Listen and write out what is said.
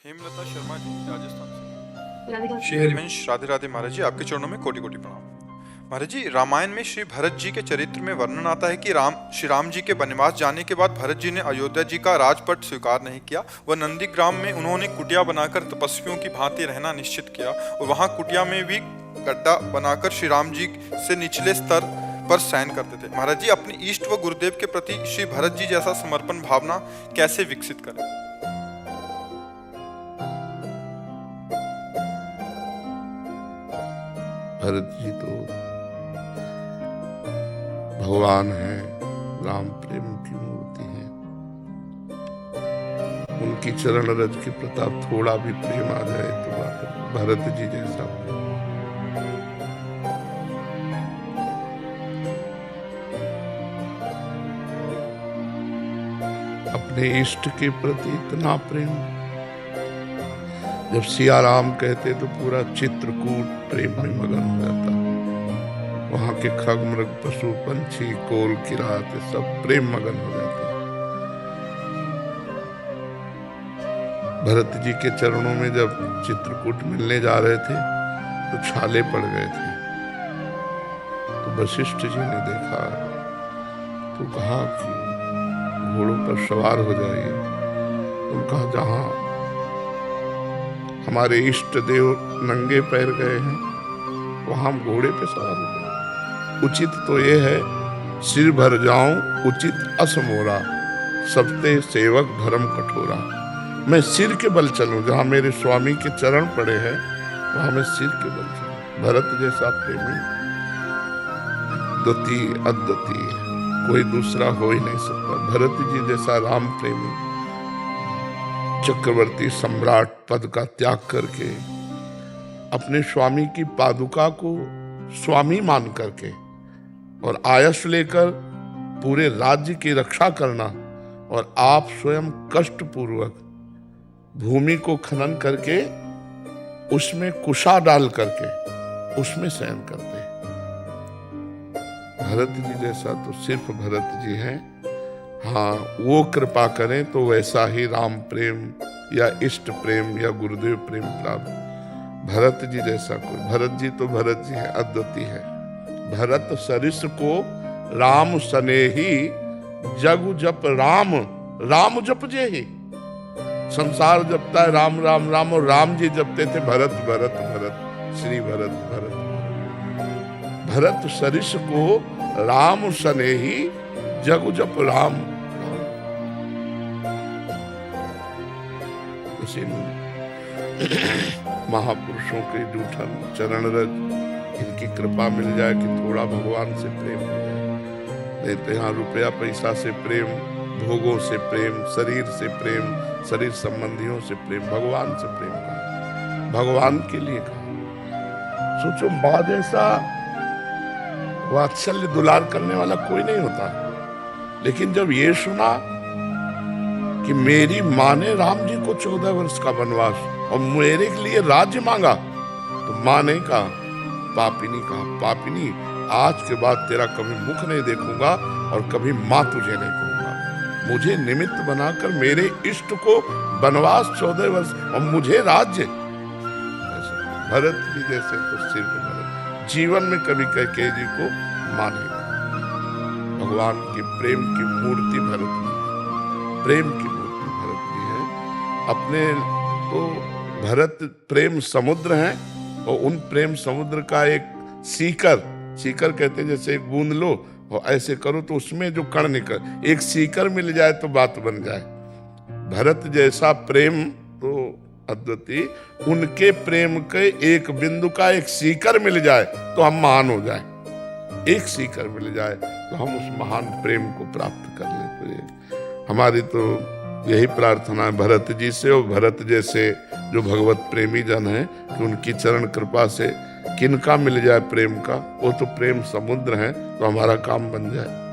हेमलता शर्मा जी, राजस्थान से। राधिका। श्री हरिवंश, राधे राधे महाराज जी, आपके चरणों में कोटि कोटि प्रणाम। महाराज जी, रामायण में श्री भरत जी के चरित्र में वर्णन आता है कि श्री राम जी के वनवास जाने के बाद भरत जी ने अयोध्या जी का राजपट स्वीकार नहीं किया। वह नंदीग्राम में उन्होंने कुटिया बनाकर तपस्वियों की भांति रहना निश्चित किया और वहां कुटिया में भी गड्ढा बनाकर श्री राम जी से निचले स्तर पर शयन करते थे। महाराज जी, अपनी इष्ट व गुरुदेव के प्रति श्री भरत जी जैसा समर्पण भावना कैसे विकसित करें? भरत जी तो भगवान है, राम प्रेम की मूर्ति है। उनकी चरण रज के प्रताप थोड़ा भी प्रेम आ जाए तो बात भरत जी जैसा प्रेम। अपने इष्ट के प्रति इतना प्रेम, जब सिया राम कहते तो पूरा चित्रकूट प्रेम में मगन हो जाता। वहां के खग मृग पशु पंछी कोल किरात सब प्रेम मगन हो जाते। भरत जी के चरणों में जब चित्रकूट मिलने जा रहे थे तो छाले पड़ गए थे। तो वशिष्ठ जी ने देखा तो कहा कि घोड़ों पर सवार हो जाइए। तो कहा जहां हमारे इष्ट देव नंगे पैर गए हैं वहां हम घोड़े पे सवार हो गए। उचित तो ये है सिर भर जाऊं उचित असमोरा, सबते सेवक धर्म कठोरा। मैं सिर के बल चलूं, जहां मेरे स्वामी के चरण पड़े हैं वहां मैं सिर के बल चलूं। भरत जैसा प्रेमी द्वितीय अद्वितीय कोई दूसरा हो ही नहीं सकता। भरत जी जैसा राम प्रेमी चक्रवर्ती सम्राट पद का त्याग करके अपने स्वामी की पादुका को स्वामी मान करके और आयस लेकर पूरे राज्य की रक्षा करना, और आप स्वयं कष्ट पूर्वक भूमि को खनन करके उसमें कुशा डाल करके उसमें शयन करते। भरत जी जैसा तो सिर्फ भरत जी हैं। हाँ, वो कृपा करें तो वैसा ही राम प्रेम या इष्ट प्रेम या गुरुदेव प्रेम प्राप्त। भरत जी जैसा कोई, भरत जी तो भरत जी है, अद्वितीय है। भरत सरिस को राम सनेही, जगु जप राम राम जप जे ही। संसार जपता है राम राम राम, और राम जी जपते थे भरत भरत भरत, श्री भरत भरत। भरत सरिस को राम सनेही, जगु जप राम राम। महापुरुषों के जूठन चरण रज, इनकी कृपा मिल जाए कि थोड़ा भगवान से प्रेम हो जाए। नहीं तो यहाँ रुपया पैसा से प्रेम, भोगों से प्रेम, शरीर से प्रेम, शरीर संबंधियों से प्रेम, भगवान से प्रेम कहा, भगवान के लिए कहा। सोचो, माँ जैसा वात्सल्य दुलार करने वाला कोई नहीं होता। लेकिन जब ये सुना कि मेरी माँ ने राम जी को 14 वर्ष का वनवास और मेरे लिए राज्य मांगा, तो माँ ने कहा, पापिनी कहा, पापिनी आज के बाद तेरा कभी मुख नहीं देखूंगा और कभी माँ तुझे नहीं कहूंगा। मुझे निमित्त बनाकर मेरे इष्ट को वनवास 14 वर्ष और मुझे राज्य। भरत जी जैसे तो सिर्फ भरत, जीवन में कभी कैकेयी जी को मानेगा। भगवान की प्रेम की मूर्ति भरत जी, प्रेम की मूर्ति भरत जी है। अपने तो भरत प्रेम समुद्र हैं, और उन प्रेम समुद्र का एक सीकर, सीकर कहते हैं जैसे एक बूंद लो और ऐसे करो तो उसमें जो कण निकल, एक सीकर मिल जाए तो बात बन जाए। भरत जैसा प्रेम तो अद्वितीय, उनके प्रेम के एक बिंदु का एक सीकर मिल जाए तो हम महान हो जाए। एक सीकर मिल जाए तो हम उस महान प्रेम को प्राप्त कर ले। हमारी तो यही प्रार्थना है भरत जी से और भरत जैसे जो भगवत प्रेमी जन हैं कि उनकी चरण कृपा से किनका मिल जाए प्रेम का, वो तो प्रेम समुद्र है, तो हमारा काम बन जाए।